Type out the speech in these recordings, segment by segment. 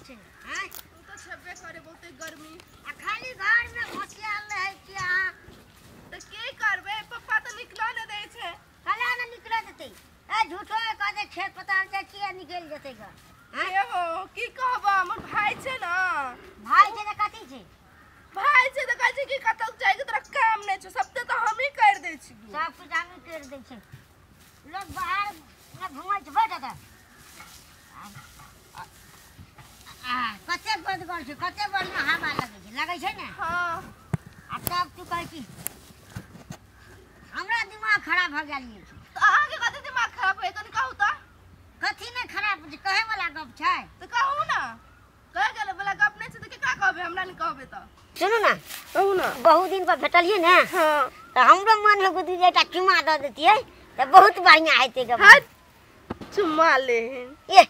छे हैं तो छबे करे बहुते गर्मी आ खाली घर में घोसियाल रहे क्या तो के करबे पप्पा तो निकलो न दे छे कला न निकले देते ए झूठो कह दे खेत पताल जा किया निकल जते ग ए हो की कहबा हमर भाई छे ना भाई छे त कथि छे भाई छे त कहै छे कि कतौ जाय के तोरा काम नै छे सब तो हम ही कर दे छी सब कुछ हम कर दे छे लोग बाहर न घुमै छ बैठ त कते बदगर छे कते बढ़िया हवा लगे छे ने हां आ तब तू कहै छी हमरा दिमाग खराब भ गेल छै तो आगे कते दिमाग खराब है तनी कहू त कथि ने खराब छै कहे वाला गप छै तो कहू ना कह गेल वाला गप नै छै त के का कहबे हमरा नै कहबे त सुनू ना कहू ना बहुत दिन पर भेटलिए ने हां त हमरो मन हो गुदी जेटा चुमा द देतिए त बहुत बढ़िया हेते गप चुमा ले ए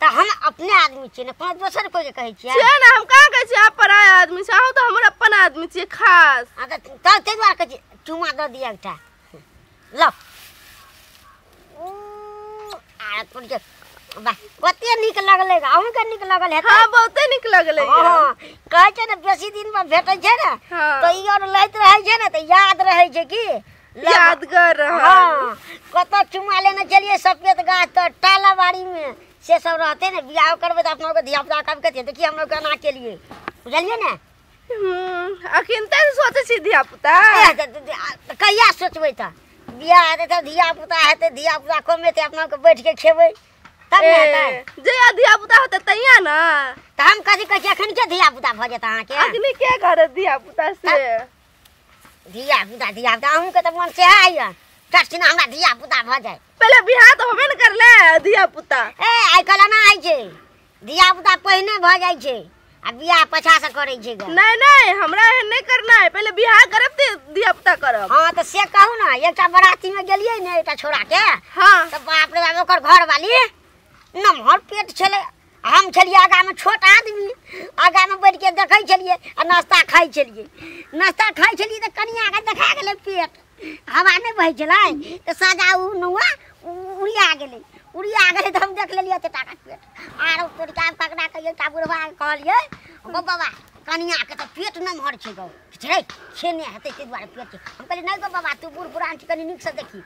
त हम अपने आदमी छी ने कोनो दोसर कोई के कहै छियै छे ना हम का कहै छी आप पराया आदमी छै हम तो हमर अपन आदमी छी खास आ त ते द्वारा कहै चुमा द दिया एकटा लो आ तोर के बा कते निक लगले अहूं के निक लगल हेतै हां बहुते निक लगले हां कहै छै ने बेसी दिन पर भेटै छै ने त ई और लैत रहै छै ने त याद रहै छै की यादगार रहा हां कत चुमा लेने चलिए सफेद गाछ त टाला बाड़ी में से सब रहते ने बियाह करबे त अपना के धिया पुता कब कहते देखिए हम लोग केना के लिए बुझलिए ने अखिन त सोचे छी धिया पुता कहिया सोचबै त बियाह हेतै त धिया पुता हेतै धिया पुता कमेते अपना के बैठ के खेबै तब ने हेतै जया धिया पुता होते तैया ना त हम कथि कहै छी अखन के धिया पुता भ जेत अहाँ के अखनी के घर धिया पुता से धिया पुता अहूं के त मन से आइया चटना हमरा धिया पुता भ जाय पहले बियाह तो होबे न करले धिया पुता ए आइ कल ना आइ छै धिया पुता पहिने भ जाय छै आ बियाह पछा से करै छै ग नहीं हमरा नहीं करना है पहले बियाह करब ते धिया पुता करब हां त से कहू ना एकटा बराती में गेलियै ने एकटा छोरा के हां त बाप रे बाप ओकर घर वाली नमहर पेट छले हम छलिए आगा में छोट आदमी आगा में बैठ के देखै छलिए आ नाश्ता खाइ छलिए त कनिया के देखा गेलै पेट हवा नहीं बह छलै त सजा उ नुआ उड़िया गेलै त हम देख लेलिए त टाका पेट आर तोर का पकड़ा के एकटा बुढ़वा कहलिए बाबा कनिया के त पेट नमहर छै गौ छै छेने हेतै ते दुआरे पेट छै हम कहलिए नहीं गो बाबा तू बूढ़ पुरान छी कनी नीक से देखी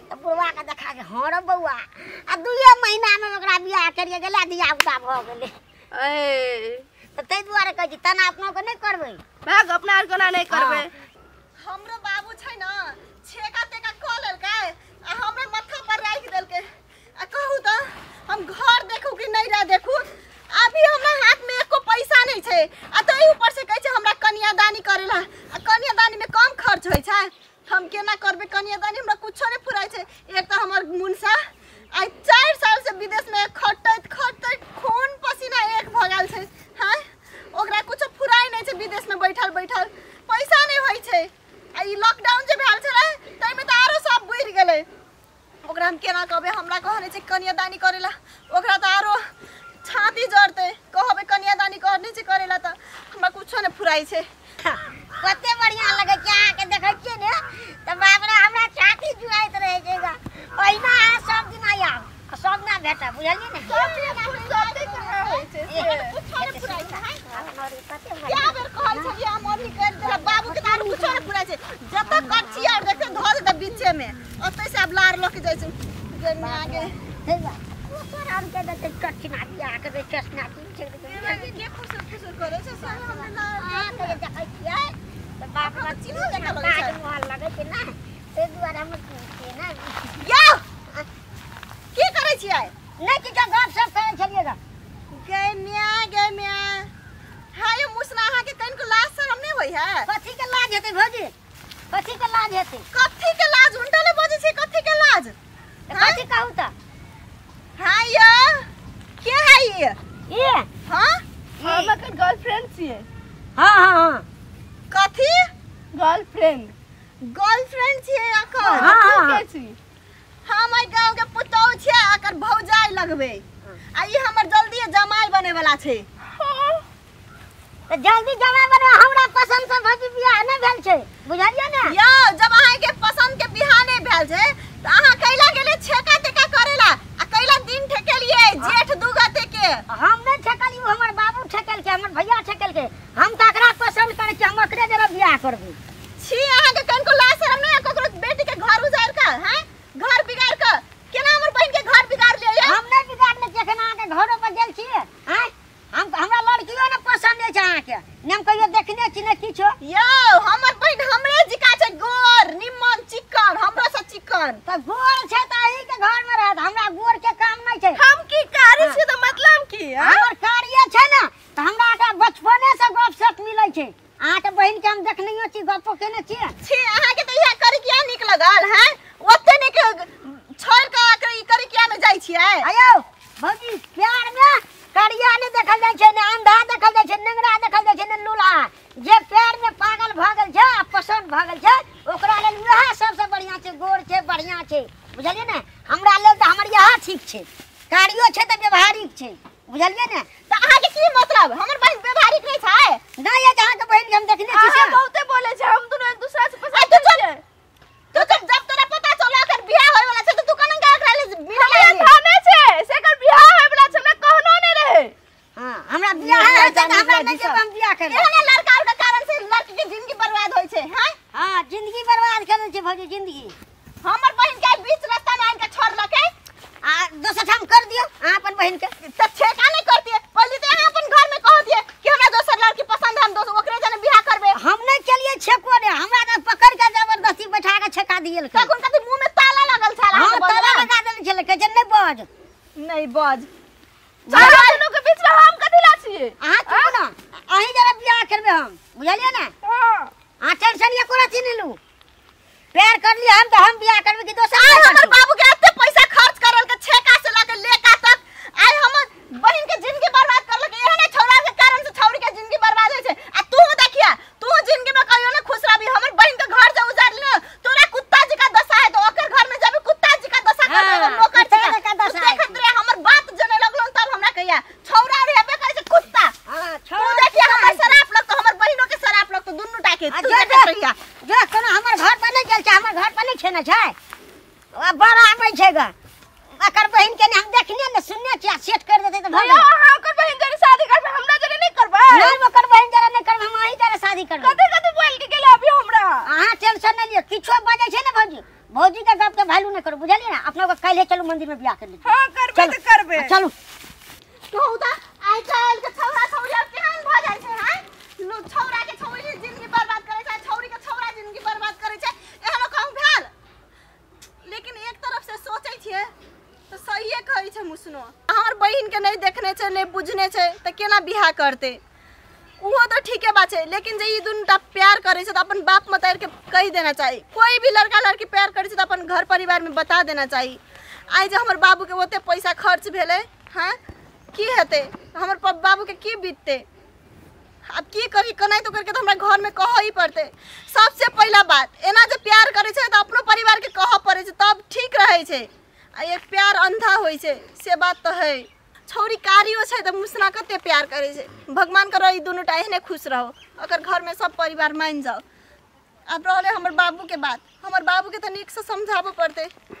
त बुढ़वा के देखा के हां रे बौआ आ 2 महीना में ओकरा बियाह करिए गेला धिया पुता भ गेलै ए त तै दुआरे कहै छी तना अपना के नहीं करबै भाग अपना आर कोना नहीं करबे हमरो बाबू छै ना छेका तेका क लेलकै आ हमरे माथा पर राख देलकै आ कहू त हम घर देखू कि नहीं रा देखू अभी हमरा हाथ में एको पैसा नहीं छै आ त ऊपर से कहै छै हमरा कन्यादानी करेला आ कन्यादानी में कम खर्च होय छै हम केना करबे कन्यादानी हमरा कुछो नहीं फुराय छै एक त हमर मुनसा आ 4 साल से विदेश में खटैत खून पसीना एक भ गेल छै हां ओकरा कुछो फुराय नहीं छै विदेश में बैठल पैसा नहीं होय छै आ ई लॉकडाउन जे भेल छले तै में त आरो सब बुइर गेलै ओकरा हम केना कहबे हमरा कहने छै कन्यादानी करेला ओकरा त आरो छाती जड़ते कहबे कन्यादानी करने छै करेला त हमरा कुछो नहीं फुराई छै कते बढ़िया लगे छै आ के देखै छियै ने त बाप रे हमरा छाती जुआइत रहै छै ग ओहिना सब दिन आया सब ना भेटा बुझलिए ने सब कहां होय छै कुछो नहीं फुराई छै क्या बेर कहै छै हम अभी कर दे बाबू के तार कुछो नहीं फुराई छै जत कच्ची और देखे धो दे बीचे में ओतै से अब लार लक जाय छै जमी आगे हे बा ओकर हम के देख कच्ची ना किया के देख चसना की छै के खुसुर करे छै सब हमने लार आ के देखै छियै त बाप रे चिन्ह चिन्ह देखा के लगै छै मोहल लगे छै ना ते दुआरे हम के ना या की करे छियै नहीं कि गप सब करे छलिए ग गे मिया हाय मुसना हा के कन को लाज शरम नहीं होई है कथि के लाज हेतै भौजी कथि के लाज हेतै कथि के लाज उल्टा ले बजे छै कथि के लाज कथि कहू त हाय या के है ये हां हम एकर गर्लफ्रेंड छियै हां कथि गर्लफ्रेंड छियै अकर तू के छी हम आई गांव के पुतौ छियै अकर भौजाई लगबे आ ई हमर जल्दी जमाई बने वाला छै त जल्दी जमाई बने हमरा पसंद से भौजी बियाह नहीं भेल छै बुझलिए ने या जब अहाँ के पसंद के बियाह नहीं भेल छै त अहाँ कैला गेले छेका तेका करेला आ कैला दिन ठेकेलिए जेठ दुगते के हम नहीं ठेकलियो हमर बाबू हमर कार्य छै ना त हमरा का बचपने से गप सप मिलै छै। अहाँ के बहिन के हम देखनियो छी गप्पो केने छी। छी अहाँ के त इहा करी किया निक लगल हैं ओते निक छोड़ के आके ई करी किया में जाई छियै। आयो भौजी प्यार में करिया ने देखल जाय छै, ने अंधा देखल जाय छै, नेंगरा देखल जाय छै, ने लूला। जे प्यार में पागल भ गेल छै आ पसंद भ गेल छै ओकरा लेल वह सबसे बढ़िया छै, गोर छै, बढ़िया छै, बुझलिए ने। हमरा लेल त हमर यह ठीक छै, कार्यो छै त व्यवहारिक छै, बुझलिए ने। त अहाँ के की मतलब हमर बहन व्यवहारिक नहीं छै। नहीं है जहां के बहन के हम देखने छी से अहाँ बहुते बोले छै हम दोनों एक दूसरा से पसंद छियै। तो जब तोरा पता चला कर बियाह होय वाला छै त तू कनन का एकरा ले बिना थाने छै से कर बियाह होय वाला छै मैं कहनो नै रहे। हां हमरा बियाह है त हमरा नहीं के हम बियाह कर एहने लड़का के कारण से लड़की के जिंदगी बर्बाद होय छै। हैं हां जिंदगी बर्बाद कर छै भौजी जिंदगी। हमर बहन के बीच रास्ता में आन के छोड़ लके आ दोसर ठाम कर दियो अहाँ अपन बहन के त छेका नहीं करती है। पहले तो अहाँ अपन घर में कह दिए कि हमरा दोसर लड़की पसंद है हम दोसर ओकरे जने बियाह करबे। हम नहीं चलिए छेको ने हमरा त पकड़ के जबरदस्ती बैठा के छेका दियल के। तखन कथि मुंह में ताला लगल छला। हां ताला लगा देल छले के जने बज नहीं बज चाहे दोनों के बीच में हम कथि ला छिए। अहाँ चुप ना अहीं जरा बियाह करबे हम बुझलिए ना। हां आ टेंशन ये कोरा चिन लू प्यार कर लिया हम तो हम बियाह करबे कि दोसर आय हमर बाबू के एते पैसा खर्च करल के छेका से लाके लेका तक आय हमर बहन के जिंदगी बर्बाद करल के एहने छौरा के कारण से छौरी के जिंदगी बर्बाद होय छै। आ तू देखिया तू जिंदगी में कहियो ना खुश रहबी। हमर बहन के घर से उजाड़ लियो तोरा कुत्ता जी का दशा है तो ओकर घर में जाबे कुत्ता जी का दशा कर देबो नौकर जी का दशा। देखत रे हमर बात जने लगलो तब हमरा कहिया छौरा रहबे करे छै कुत्ता। हां तू देखिया हमर शराब लग तो हमर बहिनो के शराब लग तो दुन्नु टाके तू देखत रहिया। जो कोनो हमर घर पर नहीं गेल छै, हमर घर पर नहीं खेने छै आ बड़ा आबै छै ग अकर बहिन के हम देखने ने सुनने छी सेट कर देते त भैया हां ओकर बहिन जरे शादी करबे हमरा जरे नहीं करबे। नहीं ओकर बहिन जरा नहीं करबे हम अहीं जरा शादी करबे। कते कते बोल के गेले अभी हमरा। अहाँ टेंशन नहीं लियो किछो बजे छै ने भौजी भौजी के गप के वैल्यू नहीं करो बुझलिए ना। अपना को काल्हे चलू मंदिर में बियाह कर ली। हां करबे त करबे चलू तो उदा आइ काल के छौरा छौरी अब केहन भ जाय छै। हैं लो छौरा के छौरी जिंदगी बर्बाद करे छै, छौरी के छौरा जिंदगी बर्बाद करे छै एहनो कहूं भेल। लेकिन एक तरफ से सोचै छियै तो सहीए कहै छै मुसनो हमर बहिन के नहीं देखने छै नहीं बुझने छै त केना बियाह करते। वो तो ठीके बात है लेकिन जे ई दुनटा प्यार करे छै त अपन बाप मतार के कह देना चाहिए। कोई भी लड़का लड़की प्यार करे छै त अपन घर परिवार में बता देना चाहिए। आइ जे हमर बाबू के ओते पैसा खर्च भेले हैं की हेते हमर बाबू के की बीतते। अब की करी कनाई तो करके तो हमरा घर में कह ही पड़ते। सबसे पहला बात एना जे प्यार करे छै त अपनो परिवार के कह पड़े छै तब ठीक रहे छै। आ एक प्यार अंधा होय छै से बात तो है। छौरी कारियो छै त मुसना कते प्यार करे छै। भगवान करो ई दोनों टा एहने खुश रहो अगर घर में सब परिवार मान जाओ। अब रहले हमर बाबू के बात हमर बाबू के त नीक से समझाबो पड़ते